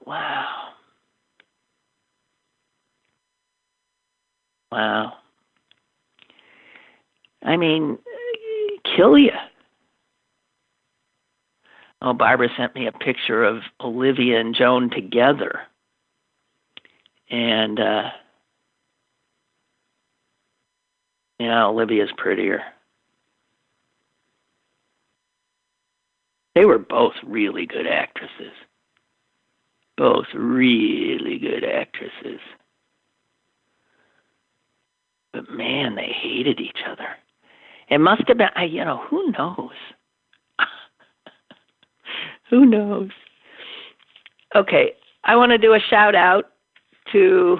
Wow. I mean, kill you. Oh, Barbara sent me a picture of Olivia and Joan together. And, yeah, Olivia's prettier. They were both really good actresses. Both really good actresses. But man, they hated each other. It must have been, who knows? Who knows? Okay, I want to do a shout out to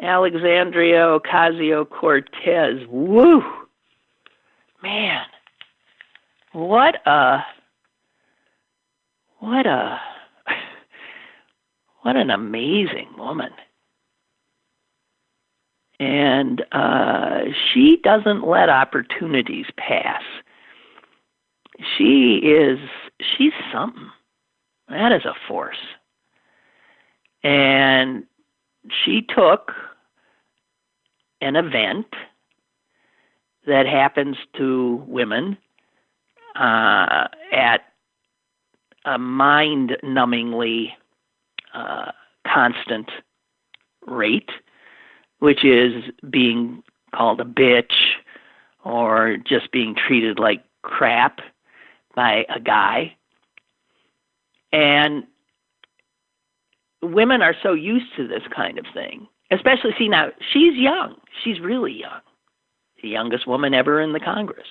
Alexandria Ocasio-Cortez. Woo! Man, what an amazing woman. And she doesn't let opportunities pass. She's something. That is a force. And she took an event that happens to women at a mind-numbingly constant rate, which is being called a bitch or just being treated like crap by a guy. And women are so used to this kind of thing, especially, see, now, she's young. She's really young. The youngest woman ever in the Congress.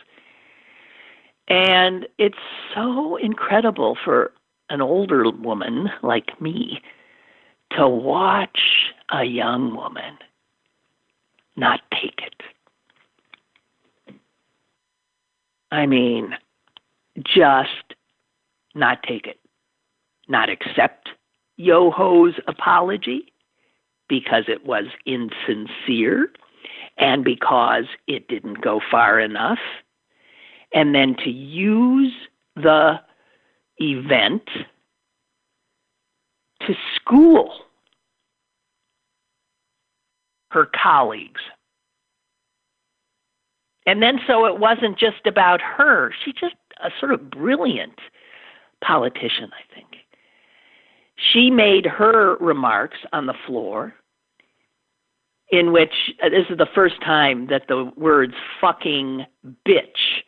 And it's so incredible for an older woman like me to watch a young woman not take it. I mean, just not take it. Not accept Yoho's apology because it was insincere and because it didn't go far enough. And then to use the event to school her colleagues. And then so it wasn't just about her. She's just a sort of brilliant politician, I think. She made her remarks on the floor in which, this is the first time that the words fucking bitch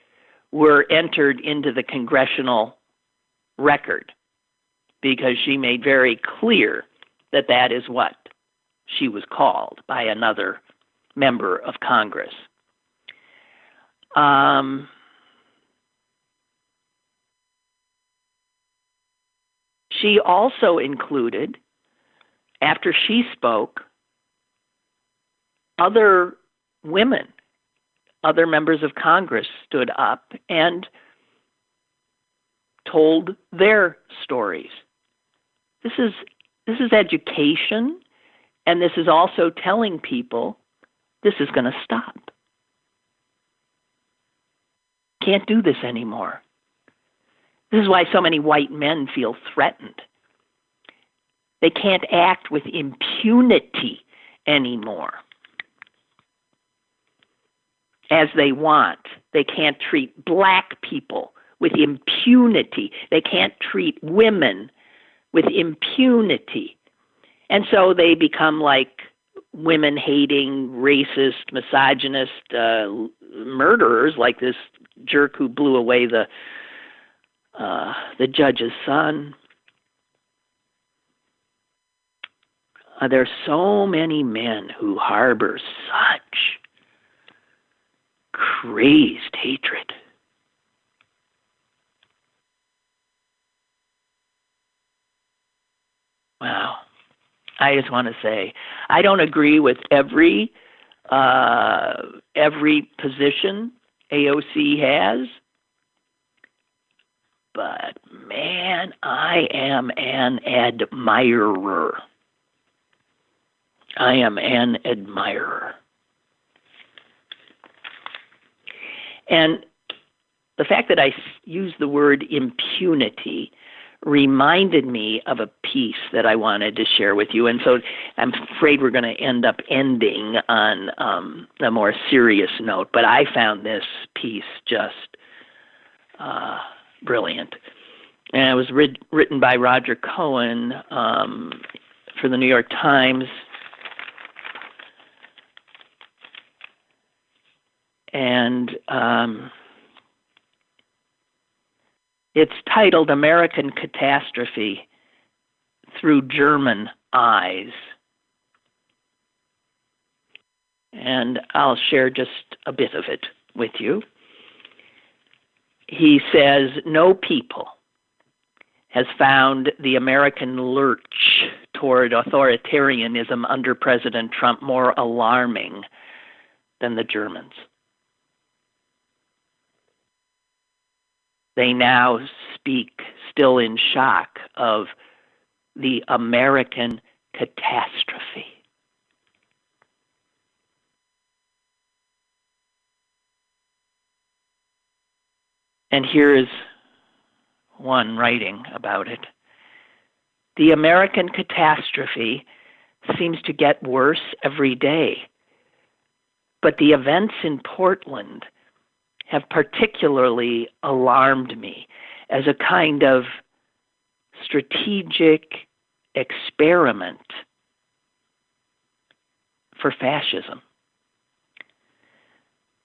were entered into the congressional record, because she made very clear that that is what she was called by another member of Congress. She also included, after she spoke, other women, other members of Congress stood up and told their stories. This is education, and this is also telling people this is going to stop. Can't do this anymore. This is why so many white men feel threatened. They can't act with impunity anymore as they want. They can't treat black people with impunity. They can't treat women with impunity. And so they become like women-hating, racist, misogynist murderers, like this jerk who blew away the judge's son. There's so many men who harbor such crazed hatred. Wow. I just want to say, I don't agree with every position AOC has, but man, I am an admirer. I am an admirer. And the fact that I use the word impunity reminded me of a piece that I wanted to share with you. And so I'm afraid we're going to end up ending on a more serious note, but I found this piece just brilliant. And it was written by Roger Cohen for the New York Times. And it's titled American Catastrophe Through German Eyes. And I'll share just a bit of it with you. He says, no people has found the American lurch toward authoritarianism under President Trump more alarming than the Germans. They now speak, still in shock, of the American catastrophe. And here is one writing about it. The American catastrophe seems to get worse every day, but the events in Portland have particularly alarmed me as a kind of strategic experiment for fascism.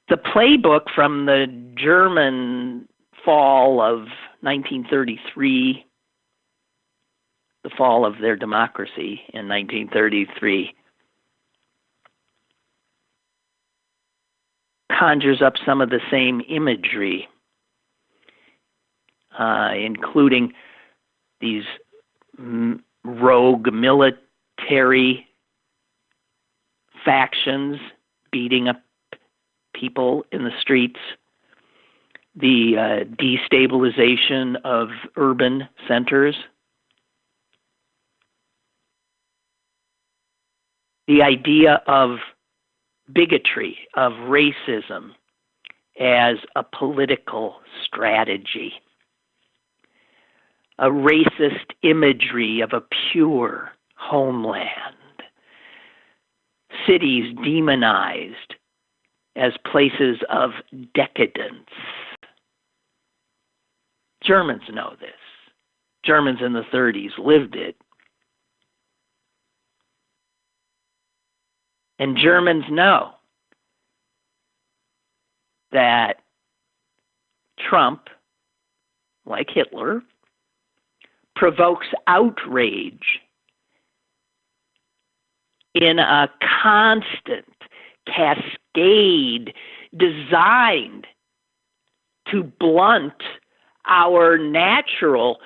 The playbook from the German fall of 1933, the fall of their democracy in 1933, conjures up some of the same imagery, including these rogue military factions beating up people in the streets, the destabilization of urban centers, the idea of bigotry, of racism as a political strategy, a racist imagery of a pure homeland, cities demonized as places of decadence. Germans know this. Germans in the 30s lived it. And Germans know that Trump, like Hitler, provokes outrage in a constant cascade designed to blunt our natural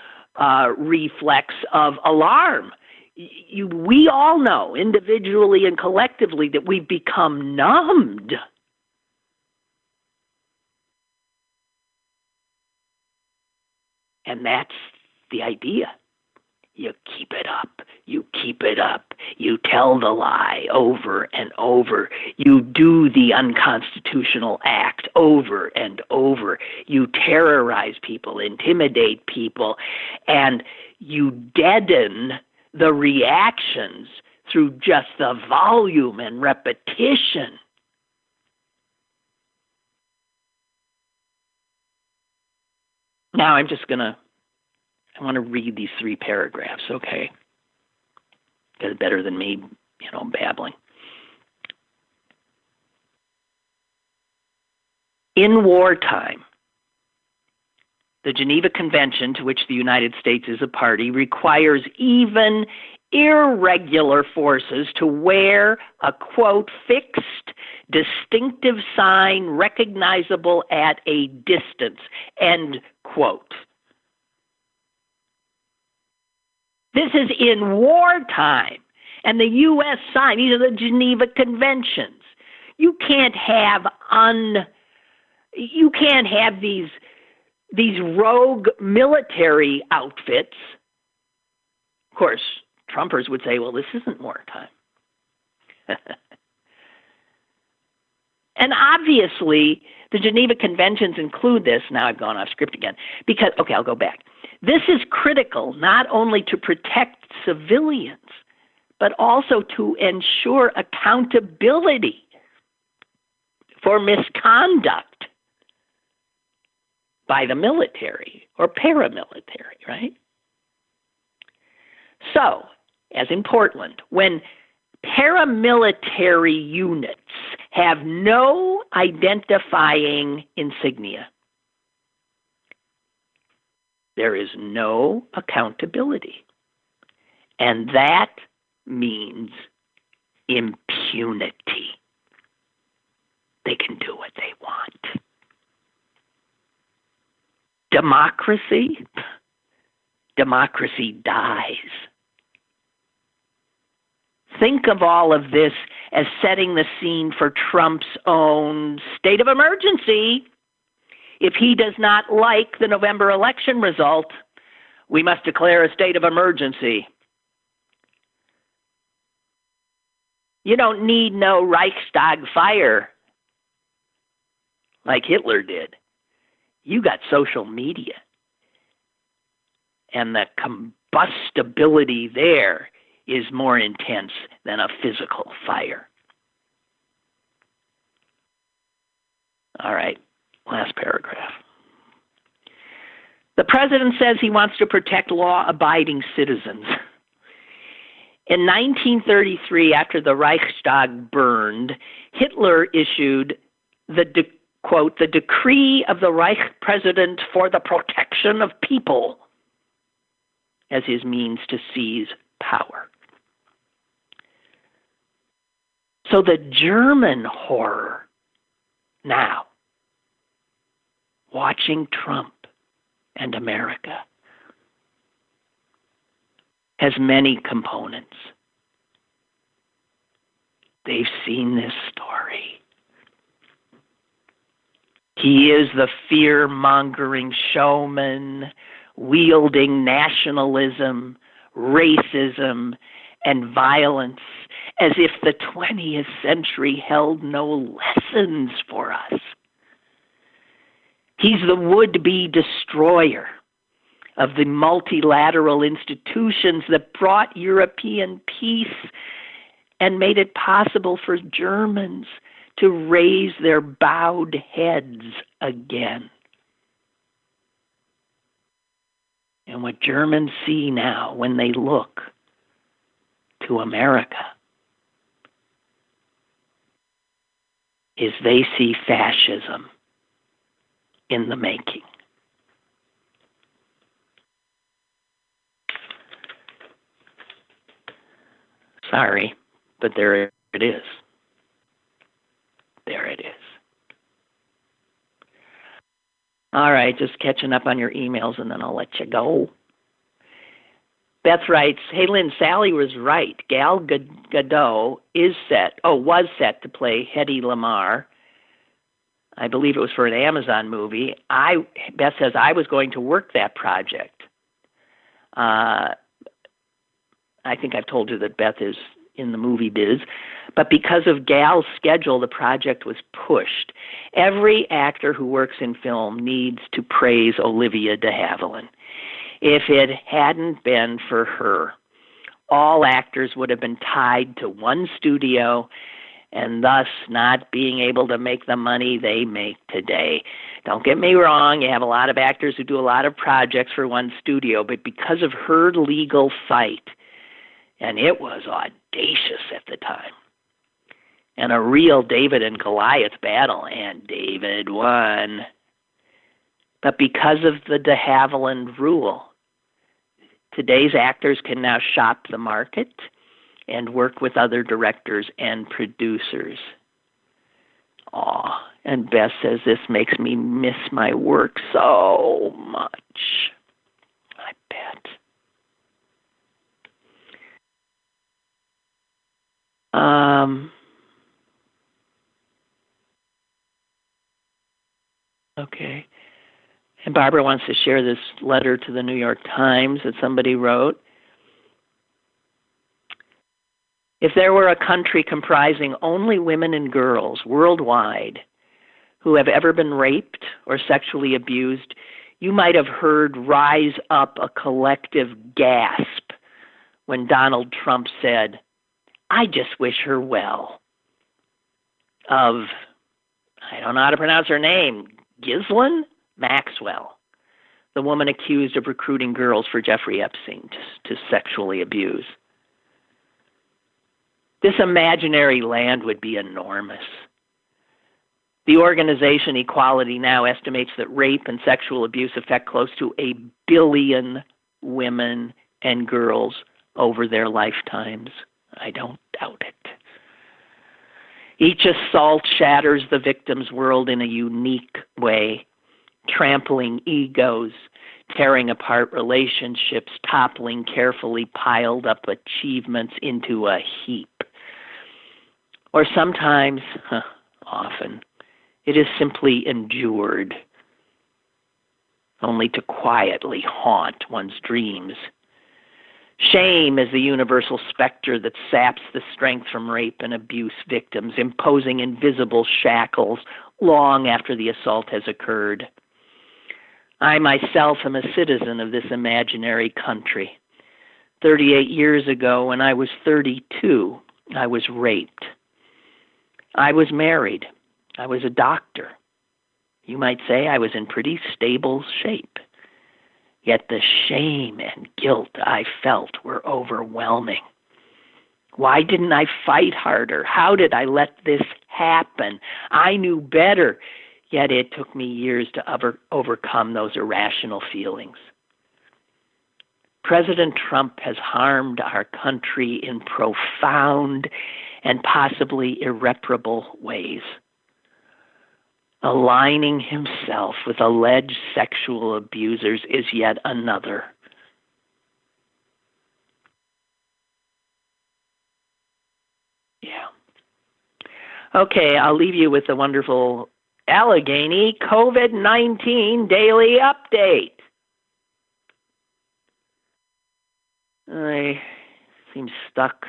reflex of alarm. We all know, individually and collectively, that we've become numbed. And that's the idea. You keep it up. You keep it up. You tell the lie over and over. You do the unconstitutional act over and over. You terrorize people, intimidate people, and you deaden the reactions through just the volume and repetition. Now I want to read these 3 paragraphs, okay? It's better than me, babbling. In wartime, the Geneva Convention, to which the United States is a party, requires even irregular forces to wear a, quote, fixed, distinctive sign recognizable at a distance, end quote. This is in wartime. And the U.S. sign, these are the Geneva Conventions. You can't have these rogue military outfits. Of course, Trumpers would say, well, this isn't wartime. And obviously, the Geneva Conventions include this. Now I've gone off script again. Because, okay, I'll go back. This is critical not only to protect civilians, but also to ensure accountability for misconduct by the military or paramilitary, right? So, as in Portland, when paramilitary units have no identifying insignia, there is no accountability. And that means impunity. They can do what they want. Democracy dies. Think of all of this as setting the scene for Trump's own state of emergency. If he does not like the November election result, we must declare a state of emergency. You don't need no Reichstag fire like Hitler did. You got social media. And the combustibility there is more intense than a physical fire. All right, last paragraph. The president says he wants to protect law-abiding citizens. In 1933, after the Reichstag burned, Hitler issued quote, the decree of the Reich President for the protection of people as his means to seize power. So the German horror now, watching Trump and America, has many components. They've seen this story. He is the fear-mongering showman, wielding nationalism, racism, and violence as if the 20th century held no lessons for us. He's the would-be destroyer of the multilateral institutions that brought European peace and made it possible for Germans to raise their bowed heads again. And what Germans see now when they look to America is they see fascism in the making. Sorry, but there it is. There it is. All right, just catching up on your emails and then I'll let you go. Beth writes, hey, Lynn, Sally was right. Gal Gadot was set to play Hedy Lamarr. I believe it was for an Amazon movie. Beth says, I was going to work that project. I think I've told you that Beth is in the movie biz. But because of Gal's schedule, the project was pushed. Every actor who works in film needs to praise Olivia de Havilland. If it hadn't been for her, all actors would have been tied to one studio and thus not being able to make the money they make today. Don't get me wrong, you have a lot of actors who do a lot of projects for one studio, but because of her legal fight, and it was audacious at the time, and a real David and Goliath battle, and David won. But because of the de Havilland rule, today's actors can now shop the market and work with other directors and producers. And Beth says, this makes me miss my work so much. I bet. Okay. And Barbara wants to share this letter to the New York Times that somebody wrote. If there were a country comprising only women and girls worldwide who have ever been raped or sexually abused, you might have heard rise up a collective gasp when Donald Trump said, "I just wish her well," of, I don't know how to pronounce her name, Ghislaine Maxwell, the woman accused of recruiting girls for Jeffrey Epstein to sexually abuse. This imaginary land would be enormous. The organization Equality Now estimates that rape and sexual abuse affect close to 1 billion women and girls over their lifetimes. I don't doubt it. Each assault shatters the victim's world in a unique way, trampling egos, tearing apart relationships, toppling carefully piled up achievements into a heap. Or sometimes, often, it is simply endured, only to quietly haunt one's dreams. Shame is the universal specter that saps the strength from rape and abuse victims, imposing invisible shackles long after the assault has occurred. I myself am a citizen of this imaginary country. 38 years ago, when I was 32, I was raped. I was married. I was a doctor. You might say I was in pretty stable shape. Yet the shame and guilt I felt were overwhelming. Why didn't I fight harder? How did I let this happen? I knew better, yet it took me years to overcome those irrational feelings. President Trump has harmed our country in profound and possibly irreparable ways. Aligning himself with alleged sexual abusers is yet another. Yeah. Okay, I'll leave you with the wonderful Allegheny COVID-19 daily update. I seem stuck.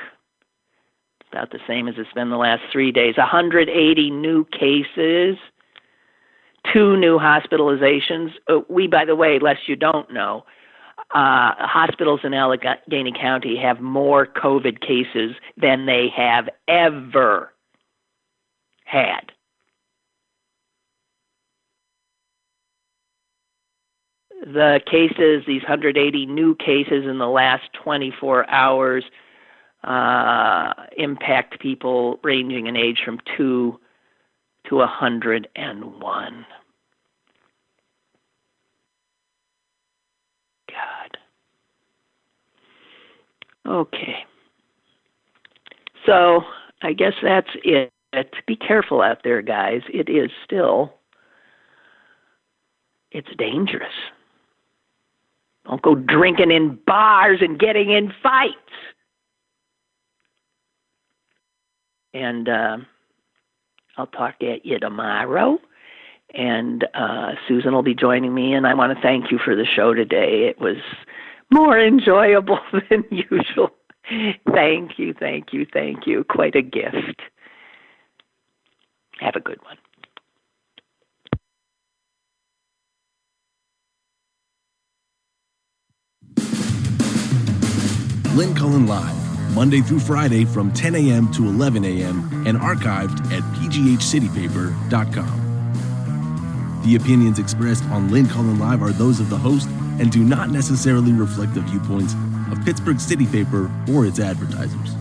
About the same as it's been the last 3 days. 180 new cases, 2 new hospitalizations. We, by the way, lest you don't know, hospitals in Allegheny County have more COVID cases than they have ever had. The cases, these 180 new cases in the last 24 hours, impact people ranging in age from 2 to 101. God. Okay. So I guess that's it. Be careful out there, guys. It is still, it's dangerous. Don't go drinking in bars and getting in fights. And I'll talk to you tomorrow. And Susan will be joining me. And I want to thank you for the show today. It was more enjoyable than usual. Thank you, thank you, thank you. Quite a gift. Have a good one. Lynn Cullen Live, Monday through Friday from 10 a.m. to 11 a.m. and archived at pghcitypaper.com. The opinions expressed on Lynn Cullen Live are those of the host and do not necessarily reflect the viewpoints of Pittsburgh City Paper or its advertisers.